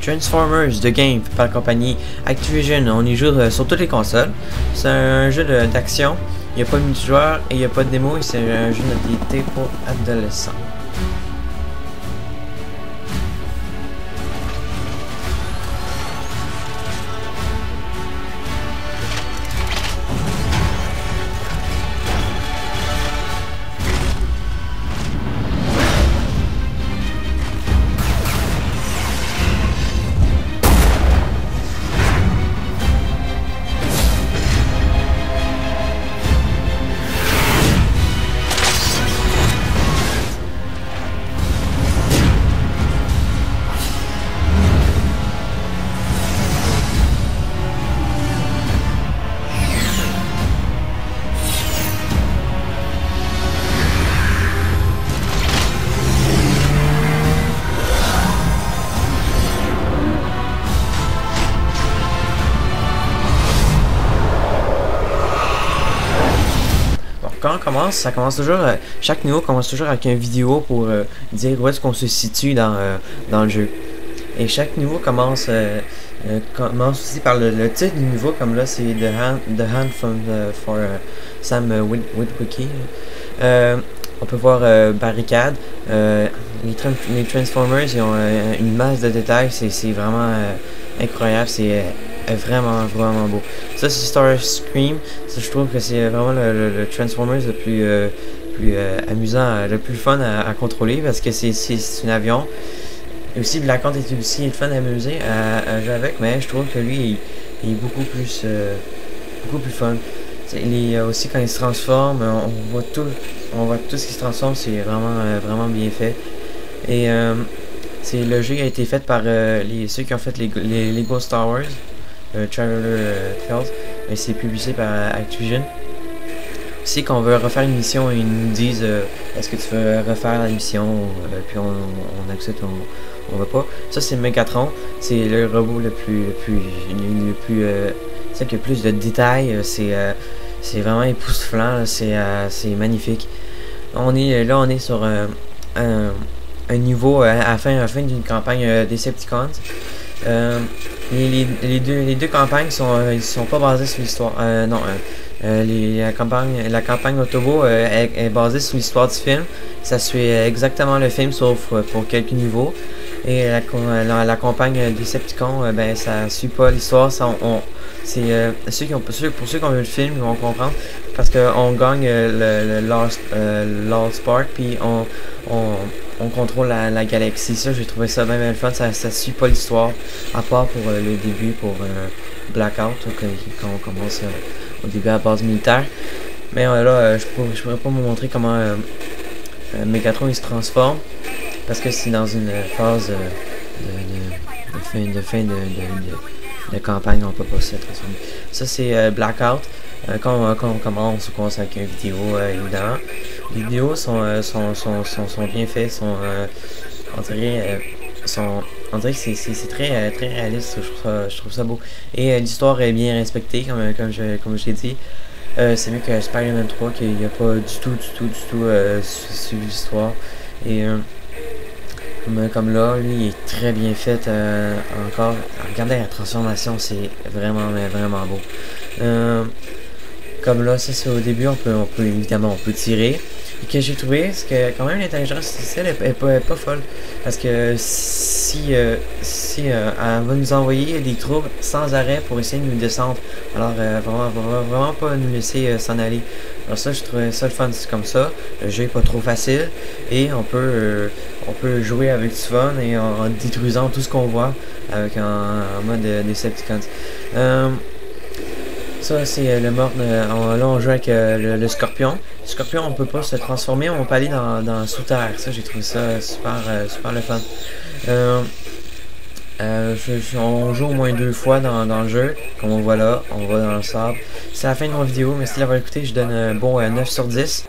Transformers The Game par la compagnie Activision. On y joue sur toutes les consoles. C'est un jeu d'action. Il n'y a pas de multijoueur et il n'y a pas de démo. C'est un jeu de qualité pour adolescents. Quand on commence, ça commence toujours, chaque niveau commence toujours avec une vidéo pour dire où est-ce qu'on se situe dans le jeu. Et chaque niveau commence aussi par le titre du niveau, comme là c'est The Hand from for Sam Witwicky. On peut voir barricade. Les Transformers, ils ont une masse de détails, c'est vraiment incroyable, c'est vraiment beau. Ça c'est Starscream. Ça, je trouve que c'est vraiment le Transformers le plus amusant, le plus fun à contrôler, parce que c'est un avion. Et aussi Black Hunt est aussi le fun à amuser à jouer avec, mais je trouve que lui il est beaucoup plus fun. Aussi quand il se transforme, on voit tout ce qui se transforme, c'est vraiment bien fait. Et le jeu a été fait par ceux qui ont fait les Lego Star Wars, Traveler Tales, et c'est publié par Activision. Si qu'on veut refaire une mission, ils nous disent est-ce que tu veux refaire la mission, puis on accepte, on veut pas. Ça c'est Megatron, c'est le robot le plus c'est qui a plus de détails, c'est vraiment époustouflant, c'est magnifique. On est sur un niveau à la fin d'une campagne Decepticons. Les deux campagnes sont pas basées sur l'histoire. La campagne Autobo est basée sur l'histoire du film. Ça suit exactement le film sauf pour quelques niveaux. Et la campagne Decepticons, ben ça suit pas l'histoire. Pour ceux qui ont vu le film, ils vont comprendre, parce qu'on gagne le Lost Spark, puis on contrôle la galaxie. Ça, j'ai trouvé ça même le fun. Ça suit pas l'histoire, à part pour le début, pour Blackout, quand on commence au début à la base militaire. Mais là, je pourrais pas vous montrer comment Megatron il se transforme, parce que c'est dans une phase de fin de campagne, on peut pas se transformer. Ça c'est Blackout. Quand on commence avec une vidéo, évidemment. Les vidéos sont bien faites, on dirait que c'est très réaliste. Je trouve ça beau. Et l'histoire est bien respectée, comme je l'ai dit. C'est mieux que Spider-Man 3, qu'il n'y a pas du tout suivi l'histoire. Et comme là, lui, il est très bien fait encore. Regardez la transformation, c'est vraiment beau. Comme là, ça c'est au début, on peut évidemment tirer. Et que j'ai trouvé, c'est que quand même l'intelligence artificielle est pas folle. Parce que si elle va nous envoyer des troupes sans arrêt pour essayer de nous descendre. Alors vraiment pas nous laisser s'en aller. Alors ça, je trouvais ça le fun, c'est comme ça. Le jeu est pas trop facile. Et on peut jouer avec du fun et en détruisant tout ce qu'on voit avec en mode Decepticons. Ça c'est le mort. Là on joue avec le scorpion. Le scorpion, on peut pas se transformer, on peut aller dans sous terre. Ça, j'ai trouvé ça super le fun. On joue au moins 2 fois dans le jeu. Comme on voit là, on va dans le sable. C'est la fin de mon vidéo. Merci d'avoir écouté. Je donne un bon 9 sur 10.